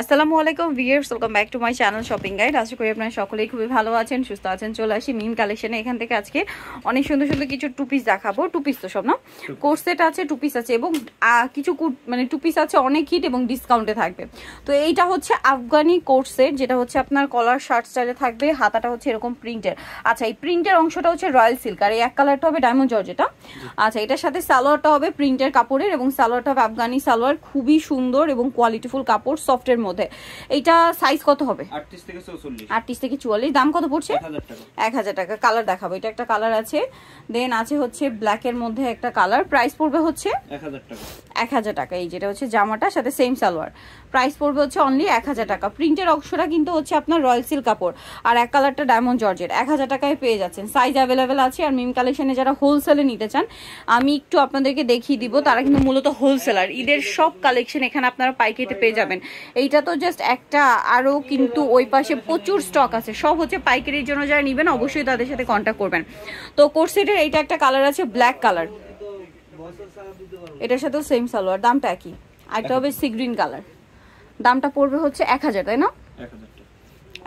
আসসালামু আলাইকুম viewers, welcome back to my channel shopping guide. আশা করি আপনারা সকলেই খুবই ভালো আছেন, সুস্থ আছেন। চলে আসি মিম কালেকশনে। এখান থেকে আজকে অনেক সুন্দর সুন্দর কিছু টু পিস দেখাবো। টু পিস তো সব না, কোর্স সেট আছে, টু পিস আছে এবং কিছু মানে টু পিস আছে অনেক হিট এবং ডিসকাউন্টে থাকবে। তো এইটা হচ্ছে আফগানি কোর্স সেট, যেটা হচ্ছে আপনার কলার শার্ট স্টাইলে থাকবে। হাতাটা হচ্ছে এরকম প্রিন্টের। আচ্ছা, এই প্রিন্টের অংশটা হচ্ছে রয়্যাল সিল্ক, আর এই এক কালারটা হবে ডায়মন্ড জর্জেটা। আচ্ছা, এটার সাথে সালোয়ারটা হবে প্রিন্টের কাপড়ের এবং সালোয়ারটা হবে আফগানি সালোয়ার। খুবই সুন্দর এবং কোয়ালিটিফুল কাপড়, সফটের মধ্যে। এইটা সাইজ কত হবে? 38 থেকে 44। দাম কত পড়ছে? 1000 টাকা। কালার দেখাবো, এটা একটা কালার আছে, দেন আছে হচ্ছে ব্ল্যাক এর মধ্যে একটা কালার। প্রাইস পড়বে হচ্ছে 1000 টাকা। এই যেটা হচ্ছে জামাটা, সাথে সেম সালোয়ার। প্রাইস পড়বে হচ্ছে অনলি 1000 টাকা। প্রিন্টের অংশটা কিন্তু হচ্ছে আপনার রয়্যাল সিল্ক কাপড়, আর এক কালারটা ডায়মন্ড জর্জেট। 1000 টাকায় পেয়ে যাচ্ছেন। সাইজ অ্যাভেলেবেল আছে। আর মিম কালেকশনে যারা হোলসেলে নিতে চান, আমি একটু আপনাদেরকে দেখিয়ে দিব, তারা কিন্তু মূলত হোলসেলার। ঈদের সব কালেকশন এখানে আপনারা পাইকারিতে পেয়ে যাবেন। এইটা তো জাস্ট একটা, আরো কিন্তু ওই পাশে প্রচুর স্টক আছে। সব হচ্ছে পাইকারির জন্য, যারা নিবেন অবশ্যই তাদের সাথে কন্ট্যাক্ট করবেন। তো কোর্সেটের এইটা একটা কালার আছে, ব্ল্যাক কালার। এটার সাথেও সেম সালোয়ার, দামটা একই। আরেকটা হবে সি গ্রিন কালার। দামটা পড়বে হচ্ছে 1000, তাই না?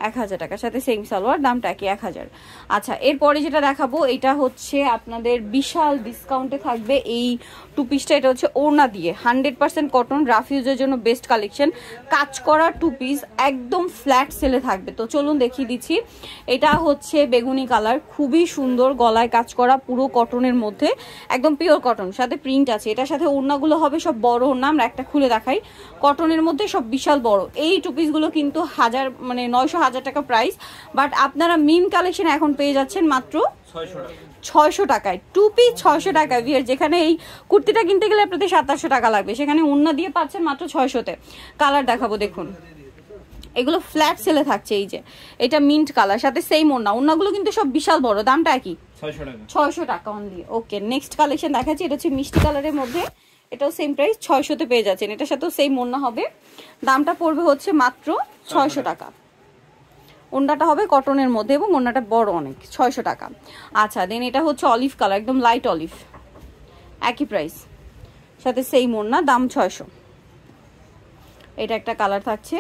1000 টাকার সাথে সেম সালোয়ার, দামটা কি 1000। আচ্ছা, এরপরে যেটা দেখাবো, এটা হচ্ছে আপনাদের বিশাল ডিসকাউন্টে থাকবে এই টু পিসটা। এটা হচ্ছে ওড়না দিয়ে 100% কটন, রাফ ইউজের জন্য বেস্ট কালেকশন। কাজ করা টু পিস, একদম ফ্ল্যাট সেলে থাকবে। তো চলুন দেখিয়ে দিচ্ছি। এটা হচ্ছে বেগুনি কালার, খুবই সুন্দর, গলায় কাজ করা, পুরো কটনের মধ্যে, একদম পিওর কটন, সাথে প্রিন্ট আছে। এটার সাথে ওড়নাগুলো হবে সব বড় ওড়না, আমরা একটা খুলে দেখাই। কটনের মধ্যে সব বিশাল বড়। এই টু পিসগুলো কিন্তু 900 টাকা প্রাইস, বাট আপনারা মিম কালেকশন এখন পেয়ে যাচ্ছেন মাত্র 600 টাকায়। টু পিস 600 টাকায়। যেখানে এই কুর্তিটা কিনতে গেলে আপনাদের 2700 টাকা লাগবে, সেখানে ওড়না দিয়ে পাচ্ছেন মাত্র 600-তে। কালার দেখাবো, দেখুন এগুলো ফ্ল্যাট সেলে থাকছে। এই যে এটা মিন্ট কালার, সাথে সেম ওড়না। ওড়নাগুলো কিন্তু সব বিশাল বড়। দামটা কি? 600 টাকা অনলি। ওকে, নেক্সট কালেকশন দেখাচ্ছি। এটা হচ্ছে মিষ্টি কালারের মধ্যে, এটাও সেম প্রাইস, 600-তে পেয়ে যাচ্ছেন। এটার সাথেও সেম ওড়না হবে, দামটা পড়বে হচ্ছে মাত্র 600 টাকা। ওড়নাটা হবে কটনের মধ্যে এবং ওড়নাটা বড় অনেক, 600 টাকা। আচ্ছা, দেন এটা হচ্ছে অলিভ কালার, একদম লাইট অলিভ, একই প্রাইস, সাথে সেম ওড়না, দাম 600। এটা একটা কালার থাকছে,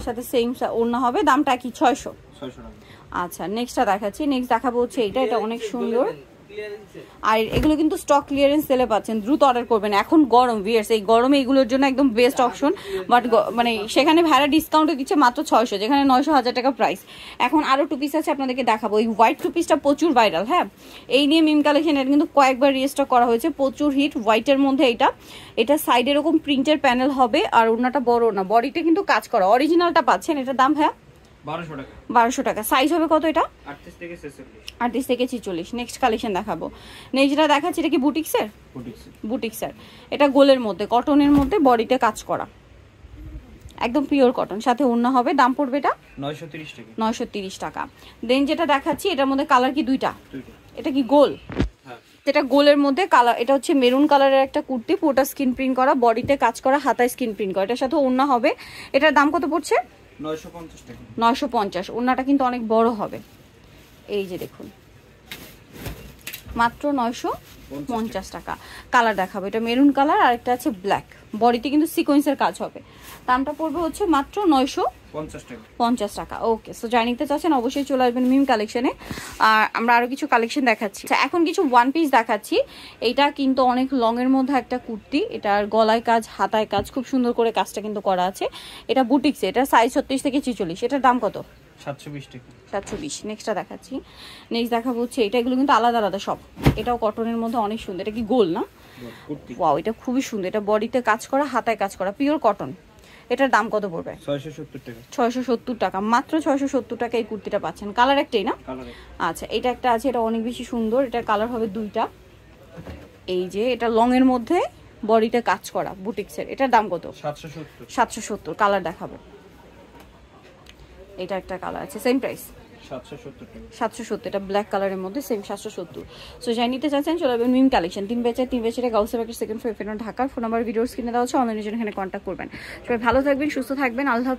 সাথে সেম ওড়না হবে, দামটা কি? 600 টাকা। আচ্ছা, নেক্সটটা দেখাচ্ছি। নেক্সট দেখাবো হচ্ছে এইটা, এটা অনেক সুন্দর। আর এগুলো কিন্তু স্টক ক্লিয়ারেন্স সেলে পাচ্ছেন, দ্রুত অর্ডার করবেন। এখন গরম ভিউয়ার্স, এই গরমে এগুলোর জন্য একদম বেস্ট অপশন। বাট মানে সেখানে ভাড়া ডিসকাউন্টে দিচ্ছে মাত্র 600, যেখানে 900-1000 টাকা প্রাইস। এখন আরো টু পিস আছে, আপনাদেরকে দেখাবো। এই হোয়াইট টু পিসটা প্রচুর ভাইরাল। হ্যাঁ, এই নিয়ে মিম কালেকশন এটা কিন্তু কয়েকবার রিস্টক করা হয়েছে, প্রচুর হিট। হোয়াইটের মধ্যে এটা সাইডে এরকম প্রিন্টের প্যানেল হবে, আর ওড়নাটা বড় না, বডিতে কিন্তু কাজ করা। অরিজিনালটা পাচ্ছেন। এটার দাম হ্যাঁ 1200 টাকা। সাইজ হবে কত? এটা 38 থেকে 46। নেক্সট কালেকশন দেখাবো। নেক্সট যেটা দেখাচ্ছি, এটা কি বুটিক্সের? বুটিক্সের। এটা গোলের মধ্যে, কটনের মধ্যে, বডিতে কাজ করা, একদম পিওর কটন, সাথে ওড়না হবে। দাম পড়বে এটা 930 টাকা। দেন যেটা দেখাচ্ছি, এটার মধ্যে কালার কি? দুইটা। এটা কি গোল? এটা গোলের মধ্যে কালার। এটা হচ্ছে মেরুন কালারের একটা কুর্তি, পুরোটা স্কিন প্রিন্ট করা, বডিতে কাজ করা, হাতায় স্কিন প্রিন্ট করা। এটার সাথে ওড়না হবে। এটার দাম কত পড়ছে? 950। ওড়নাটা কিন্তু অনেক বড় হবে। এই যে দেখুন, মাত্র 950 টাকা। কালার দেখাবো, এটা মেরুন কালার, আর একটা আছে ব্ল্যাক। বডিতে কিন্তু সিকোয়েন্সের কাজ হবে। দামটা পড়বে হচ্ছে মাত্র 950 টাকা। ওকে, সো যাই নিতে চাচ্ছেন অবশ্যই চলে আসবেন মিম কালেকশনে। আর আমরা আরো কিছু কালেকশন দেখাচ্ছি। এখন কিছু ওয়ান পিস দেখাচ্ছি। এইটা কিন্তু অনেক লং এর মধ্যে একটা কুর্তি, এটার গলায় কাজ, হাতায় কাজ, খুব সুন্দর করে কাজটা কিন্তু করা আছে। এটা বুটিক্স, এটা সাইজ 36 থেকে 46। এটার দাম কত? 720 টাকা। 720। নেক্সটটা দেখাচ্ছি। নেক্সট দেখাবো হচ্ছে এটা, এগুলো কিন্তু আলাদা আলাদা সব। এটাও কটনের মধ্যে অনেক সুন্দর। এটা কি গোল না? ওয়াও, এটা খুবই সুন্দর। এটা বডিতে কাজ করা, হাতায় কাজ করা, পিওর কটন। এটার দাম কত পড়বে? 670 টাকা। মাত্র 670 টাকা এই কুর্তিটা পাচ্ছেন। কালার একটাই না? আচ্ছা, এটা একটা আছে, এটা অনেক বেশি সুন্দর। এটার কালার হবে দুইটা। এই যে এটা লং এর মধ্যে, বডিতে কাজ করা, বুটিক্সের। এটার দাম কত? 770। কালার দেখাবো। এটা একটা কালার আছে, সেম প্রাইস 770। এটা ব্ল্যাক কালারের মধ্যে, সেম 770। সো যাই নিতে চাচ্ছেন চলে যাবেন মিম কালেকশন। 3 বেচে গাউসে বাকের সেকেন্ড ফ্লোর, ঢাকার। ফোন নাম্বার ভিডিওস কিনে দেওয়া হচ্ছে, অনলাইনের জন্য এখানে কন্ট্যাক্ট করবেন। সবাই ভালো থাকবেন, সুস্থ থাকবেন। আল্লাহ।